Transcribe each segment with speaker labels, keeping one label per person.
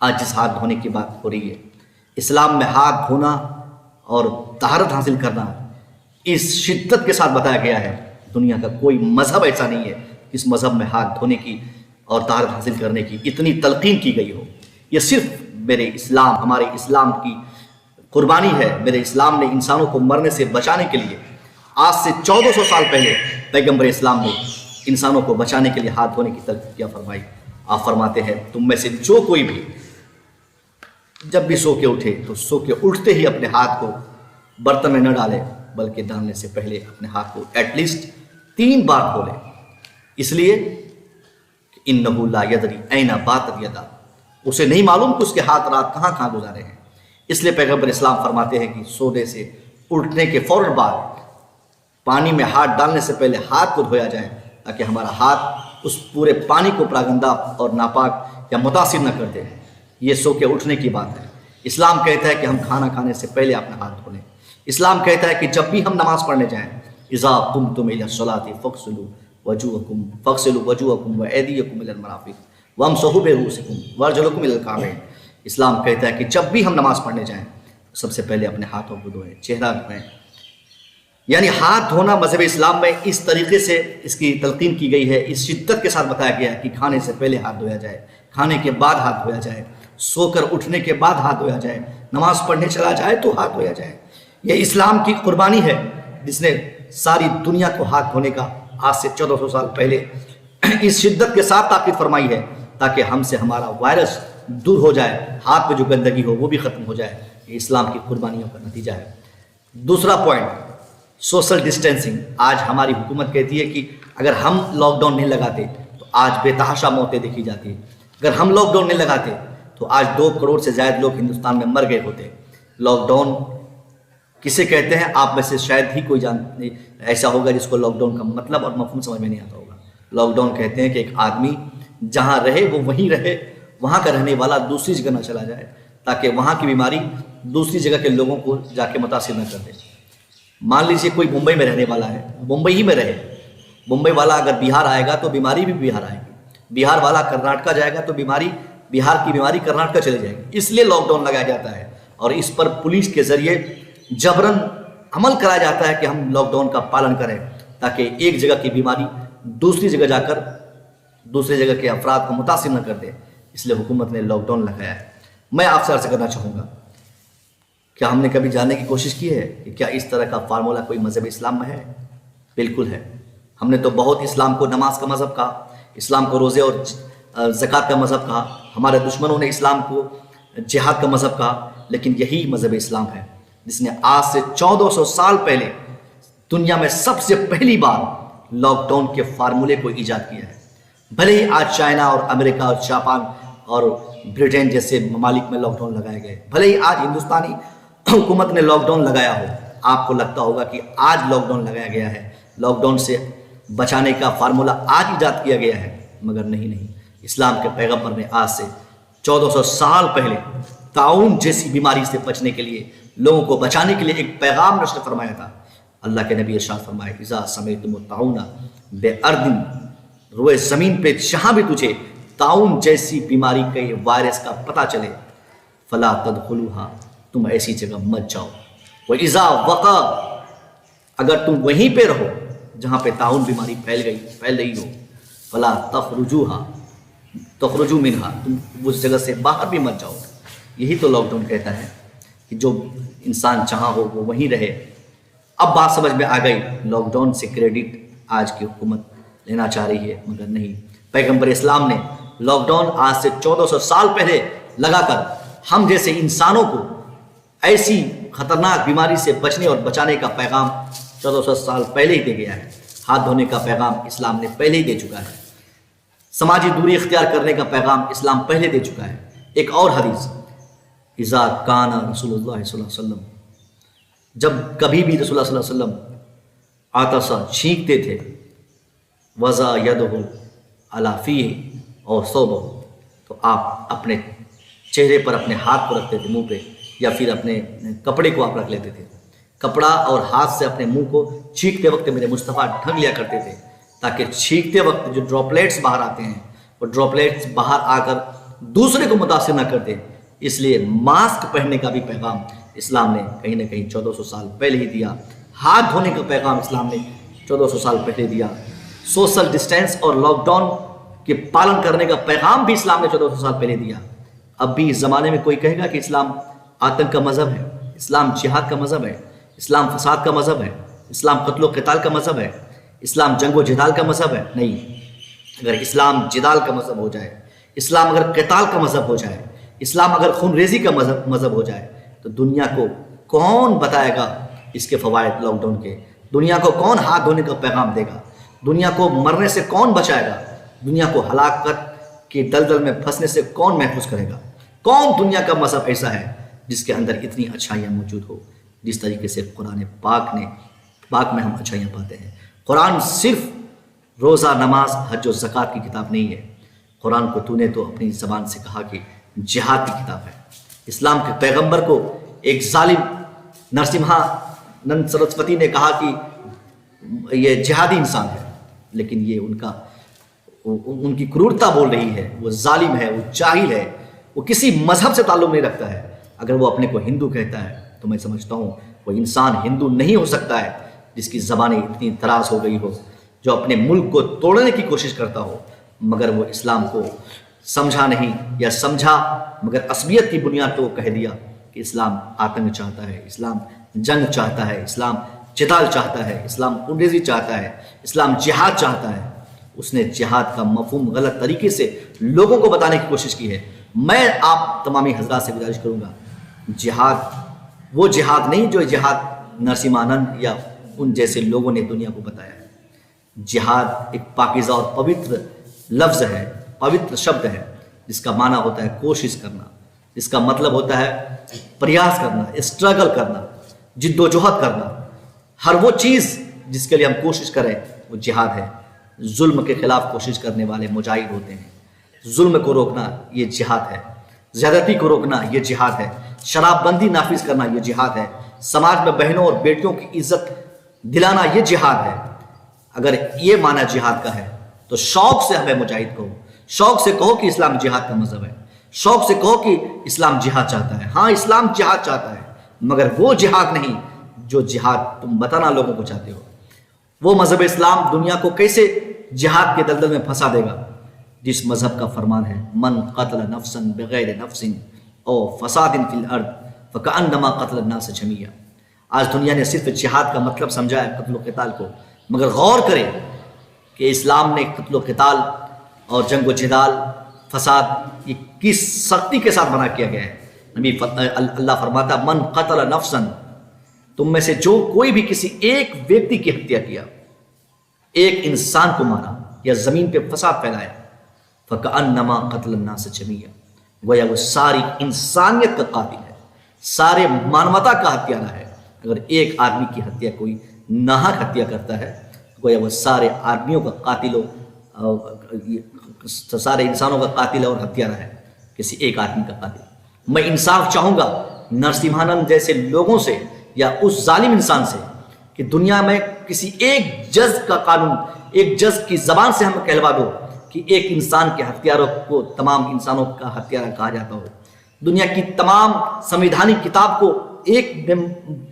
Speaker 1: آج جس ہاتھ دھونے کی بات ہو رہی ہے، اسلام میں ہاتھ دھونا اور طہارت حاصل کرنا اس شدت کے ساتھ بتایا گیا ہے۔ دنیا کا کوئی مذہب ایسا نہیں ہے اس مذہب میں ہاتھ دھونے کی اور طہارت حاصل کرنے کی اتنی تلقین کی گئی ہو۔ یہ صرف میرے اسلام، ہمارے اسلام کی قربانی ہے۔ میرے اسلام نے انسانوں کو مرنے سے بچانے کے لیے آج سے 1400 سال پہلے پیغمبر اسلام نے انسانوں کو بچانے کے لیے ہاتھ دھونے کی تلقین کیا فرمائی۔ آپ فرماتے ہیں تم میں سے جو کوئی بھی جب بھی سو کے اٹھے تو سو کے اٹھتے ہی اپنے ہاتھ کو برتن میں نہ ڈالے، بلکہ ڈالنے سے پہلے اپنے ہاتھ کو ایٹ لیسٹ 3 بار دھو لے، اس لیے کہ انہ لا یدری این باتت یدا، اسے نہیں معلوم کہ اس کے ہاتھ رات کہاں کہاں گزارے ہیں۔ اس لیے پیغمبر اسلام فرماتے ہیں کہ سونے سے اٹھنے کے فوراً بعد پانی میں ہاتھ ڈالنے سے پہلے ہاتھ کو دھویا جائے، تاکہ ہمارا ہاتھ اس پورے پانی کو پراگندہ اور ناپاک یا متاثر نہ کر دے۔ یہ سو کے اٹھنے کی بات ہے۔ اسلام کہتا ہے کہ ہم کھانا کھانے سے پہلے اپنا ہاتھ دھو لیں۔ اسلام کہتا ہے کہ جب بھی ہم نماز پڑھنے جائیں، اذا قمتم الی الصلاۃ فاغسلوا وجوہکم وایدیکم الی المرافق وامسحوا برؤوسکم وارجلکم الی الکعبین۔ اسلام کہتا ہے کہ جب بھی ہم نماز پڑھنے جائیں سب سے پہلے اپنے ہاتھوں کو دھوئیں، چہرہ دھوئیں۔ یعنی ہاتھ دھونا مذہب اسلام میں اس طریقے سے اس کی تلقین کی گئی ہے، اس شدت کے ساتھ بتایا گیا ہے کہ کھانے سے پہلے ہاتھ دھویا جائے، کھانے کے بعد ہاتھ دھویا جائے، سو کر اٹھنے کے بعد ہاتھ دھویا جائے، نماز پڑھنے چلا جائے تو ہاتھ دھویا جائے۔ یہ اسلام کی قربانی ہے جس نے ساری دنیا کو ہاتھ دھونے کا آج سے 1400 سال پہلے اس شدت کے ساتھ تاکید فرمائی ہے، تاکہ ہم سے ہمارا وائرس دور ہو جائے، ہاتھ میں جو گندگی ہو وہ بھی ختم ہو جائے۔ یہ اسلام کی قربانیوں کا نتیجہ ہے۔ دوسرا پوائنٹ، سوشل ڈسٹینسنگ۔ آج ہماری حکومت کہتی ہے کہ اگر ہم لاک ڈاؤن نہیں لگاتے تو آج بے تحاشا موتیں دیکھی جاتی ہیں، اگر ہم لاک ڈاؤن نہیں لگاتے تو آج 2 کروڑ سے زائد لوگ ہندوستان میں مر گئے ہوتے۔ لاک ڈاؤن کسے کہتے ہیں آپ میں سے شاید ہی کوئی ایسا ہوگا جس کو لاک ڈاؤن کا مطلب اور مفہوم سمجھ میں نہیں آتا ہوگا۔ لاک ڈاؤن کہتے ہیں کہ ایک آدمی جہاں رہے وہ وہیں رہے، وہاں کا رہنے والا دوسری جگہ نہ چلا جائے، تاکہ وہاں کی بیماری دوسری جگہ کے لوگوں کو جا کے متاثر نہ کر دے۔ مان لیجیے کوئی ممبئی میں رہنے والا ہے، ممبئی ہی میں رہے، ممبئی والا اگر بہار آئے گا تو بیماری بھی بہار آئے گی، بہار والا کرناٹکا جائے گا تو بہار کی بیماری کرناٹکا چلی جائے گی۔ اس لیے لاک ڈاؤن لگایا جاتا ہے اور اس پر پولیس کے ذریعے جبراً عمل کرایا جاتا ہے کہ ہم لاک ڈاؤن کا پالن کریں، تاکہ ایک جگہ کی بیماری دوسری جگہ جا کر دوسری جگہ کے افراد کو متاثر نہ کر دے۔ اس لیے حکومت نے لاک ڈاؤن لگایا ہے۔ میں آپ سے عرض کرنا چاہوں گا، کیا ہم نے کبھی جاننے کی کوشش کی ہے کہ کیا اس طرح کا فارمولہ کوئی مذہب اسلام میں ہے؟ بالکل ہے۔ ہم نے تو بہت اسلام کو نماز کا مذہب کہا، اسلام کو روزے اور زکوٰۃ کا مذہب کہا، ہمارے دشمنوں نے اسلام کو جہاد کا مذہب کہا، لیکن یہی مذہب اسلام ہے جس نے آج سے 1400 سال پہلے دنیا میں سب سے پہلی بار لاک ڈاؤن کے فارمولے کو ایجاد کیا ہے۔ بھلے ہی آج چائنا اور امریکہ اور جاپان اور برٹین جیسے ممالک میں لاک ڈاؤن لگائے گئے، بھلے ہی آج ہندوستانی حکومت نے لاک ڈاؤن لگایا ہو، آپ کو لگتا ہوگا کہ آج لاک ڈاؤن لگایا گیا ہے، لاک ڈاؤن سے بچانے کا فارمولہ آج ایجاد کیا گیا ہے، مگر نہیں۔ اسلام کے پیغمبر نے آج سے 1400 سال پہلے طاعون جیسی بیماری سے بچنے کے لیے، لوگوں کو بچانے کے لیے ایک پیغام نشر فرمایا تھا۔ اللہ کے نبی ارشاد فرمائے، اذا سمعتم الطاعون بارض، روئے زمین پہ جہاں بھی تجھے طاعون جیسی بیماری کے وائرس کا پتہ چلے، فلا تدخلوها، تم ایسی جگہ مت جاؤ۔ وَإِذَا وَقَعَ، اگر تم وہیں پہ رہو جہاں پہ طاعون بیماری پھیل رہی ہو، فلا تخرجوا منها، تم اس جگہ سے باہر بھی مت جاؤ۔ یہی تو لاک ڈاؤن کہتا ہے کہ جو انسان جہاں ہو وہ وہیں رہے۔ اب بات سمجھ میں آ گئی، لاک ڈاؤن سے کریڈٹ آج کی حکومت لینا چاہ رہی ہے، مگر نہیں۔ پیغمبر اسلام نے لاک ڈاؤن آج سے 1400 سال پہلے لگا کر ہم جیسے انسانوں کو ایسی خطرناک بیماری سے بچنے اور بچانے کا پیغام 1400 سال پہلے ہی دے گیا ہے۔ ہاتھ دھونے کا پیغام اسلام نے پہلے ہی دے چکا ہے، سماجی دوری اختیار کرنے کا پیغام اسلام پہلے دے چکا ہے۔ ایک اور حدیث، اذا کان رسول اللہ صلی اللہ علیہ وسلم، جب کبھی بھی رسول اللہ صلی اللہ علیہ وسلم عطس چھینکتے تھے، وضع یدہ علی فیہ اور ثوبہ، تو آپ اپنے چہرے پر اپنے ہاتھ کو رکھتے تھے، منہ پہ، یا پھر اپنے کپڑے کو آپ رکھ لیتے تھے۔ کپڑا اور ہاتھ سے اپنے منہ کو چھینکتے وقت میرے مصطفیٰ ڈھک لیا کرتے تھے، تاکہ چھینکتے وقت جو ڈراپلیٹس باہر آتے ہیں وہ ڈراپلیٹس باہر آ کر دوسرے کو متاثر نہ کر دے، اس لیے ماسک پہننے کا بھی پیغام اسلام نے کہیں نہ کہیں 1400 سال پہلے ہی دیا، ہاتھ دھونے کا پیغام اسلام نے 1400 سال پہلے دیا، سوشل ڈسٹینس اور لاک ڈاؤن کے پالن کرنے کا پیغام بھی اسلام نے 1400 سال پہلے دیا۔ اب بھی اس زمانے میں کوئی کہے گا کہ اسلام آتنک کا مذہب ہے، اسلام جہاد کا مذہب ہے، اسلام فساد کا مذہب ہے، اسلام قتل و قتال کا مذہب ہے، اسلام جنگ و جدال کا مذہب ہے؟ نہیں۔ اگر اسلام جدال کا مذہب ہو جائے، اسلام اگر قتال کا مذہب ہو جائے، اسلام اگر خون ریزی کا مذہب ہو جائے، تو دنیا کو کون بتائے گا اس کے فوائد لاک ڈاؤن کے؟ دنیا کو کون ہاتھ دھونے کا پیغام دے گا؟ دنیا کو مرنے سے کون بچائے گا؟ دنیا کو ہلاکت کے دلدل میں پھنسنے سے کون محفوظ کرے گا؟ کون دنیا کا مذہب ایسا ہے جس کے اندر اتنی اچھائیاں موجود ہو جس طریقے سے قرآن پاک میں ہم اچھائیاں پاتے ہیں؟ قرآن صرف روزہ، نماز، حج و زکوٰۃ کی کتاب نہیں ہے۔ قرآن کو تو نے تو اپنی زبان سے کہا کہ جہاد کی کتاب ہے۔ اسلام کے پیغمبر کو ایک ظالم نرسمہا نند سرسوتی نے کہا کہ یہ جہادی انسان ہے، لیکن یہ ان کی کرورتا بول رہی ہے، وہ ظالم ہے، وہ جاہل ہے، وہ کسی مذہب سے تعلق نہیں رکھتا ہے۔ اگر وہ اپنے کو ہندو کہتا ہے تو میں سمجھتا ہوں وہ انسان ہندو نہیں ہو سکتا ہے جس کی زبانیں اتنی دراز ہو گئی ہو، جو اپنے ملک کو توڑنے کی کوشش کرتا ہو، مگر وہ اسلام کو سمجھا نہیں، یا سمجھا مگر عصبیت کی بنیاد پہ وہ کہہ دیا کہ اسلام آتنک چاہتا ہے، اسلام جنگ چاہتا ہے، اسلام جدال چاہتا ہے، اسلام خونریزی چاہتا ہے، اسلام جہاد چاہتا ہے۔ اس نے جہاد کا مفہوم غلط طریقے سے لوگوں کو بتانے کی کوشش کی ہے۔ میں آپ تمامی حضرات سے گزارش کروں گا، جہاد وہ جہاد نہیں جو جہاد نرسمہانند یا ان جیسے لوگوں نے دنیا کو بتایا ہے۔ جہاد ایک پاکیزہ اور پوتر لفظ ہے، پوتر شبد ہے، جس کا معنی ہوتا ہے کوشش کرنا، جس کا مطلب ہوتا ہے پریاس کرنا، اسٹرگل کرنا، جد و جہد کرنا۔ ہر وہ چیز جس کے لیے ہم کوشش کریں وہ جہاد ہے۔ ظلم کے خلاف کوشش کرنے والے مجاہد ہوتے ہیں۔ ظلم کو روکنا یہ جہاد ہے، زیادتی کو روکنا یہ جہاد ہے، شراب بندی نافذ کرنا یہ جہاد ہے، سماج میں بہنوں اور بیٹیوں کی عزت دلانا یہ جہاد ہے۔ اگر یہ معنی جہاد کا ہے تو شوق سے ہمیں مجاہد کہو، شوق سے کہو کہ اسلام جہاد کا مذہب ہے، شوق سے کہو کہ اسلام جہاد چاہتا ہے۔ ہاں، اسلام جہاد چاہتا ہے، مگر وہ جہاد نہیں جو جہاد تم بتانا لوگوں کو چاہتے ہو۔ وہ مذہب اسلام دنیا کو کیسے جہاد کے دلدل میں پھنسا دے گا جس مذہب کا فرمان ہے من قتل نفسا بغیر نفس او فساد فی الارض فکأنما قتل الناس جمیعا۔ آج دنیا نے صرف جہاد کا مطلب سمجھا ہے قتل و قتال کو، مگر غور کریں کہ اسلام نے قتل و قتال اور جنگ و جدال، فساد، یہ کس سختی کے ساتھ منع کیا گیا ہے۔ نبی اللہ فرماتا من قتل نفسا، تم میں سے جو کوئی بھی کسی ایک ویکتی کی ہتیا کیا، ایک انسان کو مارا یا زمین پہ فساد پھیلایا، فکأنما قتل الناس جمیعا، گویا وہ ساری انسانیت کا قاتل ہے، سارے مانوتا کا ہتھیارہ ہے۔ اگر ایک آدمی کی ہتیا کوئی ناحق ہتیا کرتا ہے، گویا وہ سارے آدمیوں کا قاتل سارے انسانوں کا قاتل اور ہتھیارہ ہے، کسی ایک آدمی کا قاتل۔ میں انصاف چاہوں گا نرسمہانند جیسے لوگوں سے یا اس ظالم انسان سے کہ دنیا میں کسی ایک جج کا قانون، ایک جج کی زبان سے ہم کہلوا دو کہ ایک انسان کے ہتھیاروں کو تمام انسانوں کا ہتھیارہ کہا جاتا ہو۔ دنیا کی تمام سمویدھانی کتاب کو ایک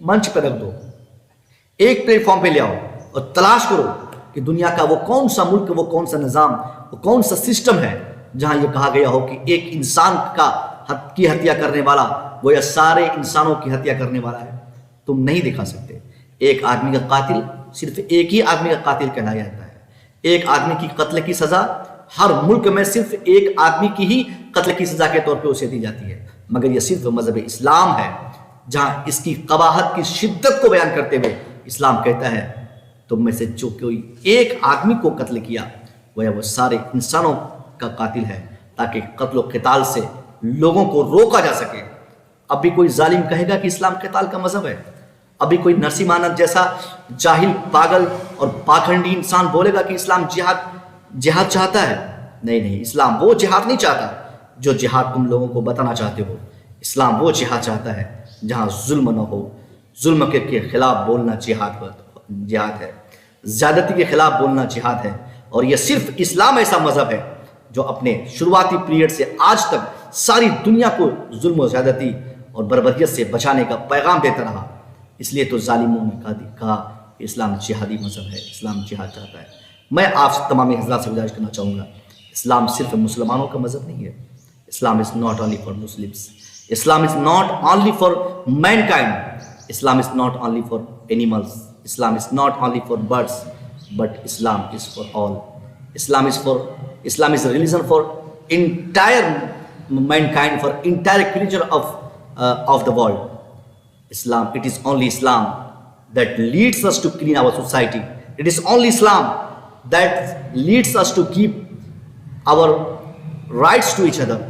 Speaker 1: منچ پہ رکھ دو، ایک پلیٹ فارم پہ لے آؤ اور تلاش کرو کہ دنیا کا وہ کون سا ملک، وہ کون سا نظام، وہ کون سا سسٹم ہے جہاں یہ کہا گیا ہو کہ ایک انسان کی ہتیا کرنے والا وہ یا سارے انسانوں کی ہتیا کرنے والا ہے۔ تم نہیں دکھا سکتے۔ ایک آدمی کا قاتل صرف ایک ہی آدمی کا قاتل کہلایا جاتا ہے۔ ایک آدمی کی قتل کی سزا ہر ملک میں صرف ایک آدمی کی ہی قتل کی سزا کے طور پہ اسے دی جاتی ہے، مگر یہ صرف مذہب اسلام ہے جہاں اس کی قباحت کی شدت کو بیان کرتے ہوئے اسلام کہتا ہے تم میں سے جو کوئی ایک آدمی کو قتل کیا وہ سارے انسانوں کا قاتل ہے، تاکہ قتل و قتال سے لوگوں کو روکا جا سکے۔ اب بھی کوئی ظالم کہے گا کہ اسلام قتال کا مذہب ہے؟ ابھی کوئی نرسمہانند جیسا جاہل، پاگل اور پاکھنڈی انسان بولے گا کہ اسلام جہاد چاہتا ہے؟ نہیں، اسلام وہ جہاد نہیں چاہتا جو جہاد تم لوگوں کو بتانا چاہتے ہو۔ اسلام وہ جہاد چاہتا ہے جہاں ظلم نہ ہو، ظلم کے خلاف بولنا جہاد ہے، زیادتی کے خلاف بولنا جہاد ہے۔ اور یہ صرف اسلام ایسا مذہب ہے جو اپنے شروعاتی پیریڈ سے آج تک ساری دنیا کو ظلم و زیادتی اور بربریت سے بچانے کا پیغام دیتا رہا. اس لیے تو ظالموں نے کہا کہ اسلام جہادی مذہب ہے، اسلام جہاد چاہتا ہے. میں آپ تمام حضرات سے گزارش کرنا چاہوں گا، اسلام صرف مسلمانوں کا مذہب نہیں ہے. Islam is not only for Muslims, Islam is not only for mankind, Islam is not only for animals, Islam is not only for birds, but Islam is for all. Islam is a religion for entire mankind, for entire creature of the world. Islam, it is only Islam that leads us to clean our society. It is only Islam that leads us to keep our rights to each other.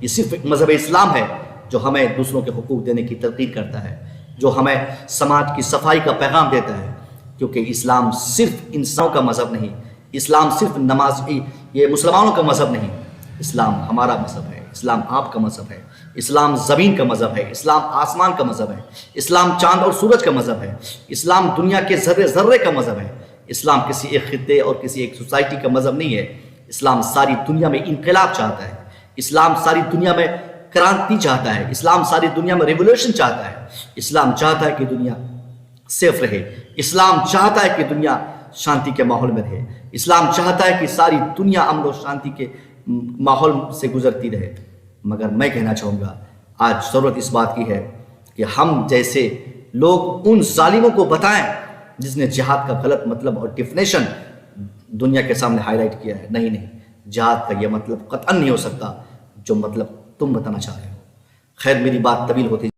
Speaker 1: یہ صرف مذہب اسلام ہے جو ہمیں دوسروں کے حقوق دینے کی تلقین کرتا ہے، جو ہمیں سماج کی صفائی کا پیغام دیتا ہے. کیونکہ اسلام صرف انسانوں کا مذہب نہیں، اسلام صرف یہ مسلمانوں کا مذہب نہیں، اسلام ہمارا مذہب ہے، اسلام آپ کا مذہب ہے، اسلام زمین کا مذہب ہے، اسلام آسمان کا مذہب ہے، اسلام چاند اور سورج کا مذہب ہے، اسلام دنیا کے ذرے ذرے کا مذہب ہے. اسلام کسی ایک خطے اور کسی ایک سوسائٹی کا مذہب نہیں ہے. اسلام ساری دنیا میں انقلاب چاہتا ہے، اسلام ساری دنیا میں کرانتی چاہتا ہے، اسلام ساری دنیا میں ریولوشن چاہتا ہے. اسلام چاہتا ہے کہ دنیا سیف رہے، اسلام چاہتا ہے کہ دنیا شانتی کے ماحول میں رہے، اسلام چاہتا ہے کہ ساری دنیا امن و شانتی کے ماحول سے گزرتی رہے. مگر میں کہنا چاہوں گا آج ضرورت اس بات کی ہے کہ ہم جیسے لوگ ان ظالموں کو بتائیں جس نے جہاد کا غلط مطلب اور ڈیفینیشن دنیا کے سامنے ہائی لائٹ کیا ہے. نہیں، جہاد کا یہ مطلب قطعاً نہیں ہو سکتا جو مطلب تم بتانا چاہ رہے ہو. خیر، میری بات طویل ہوتی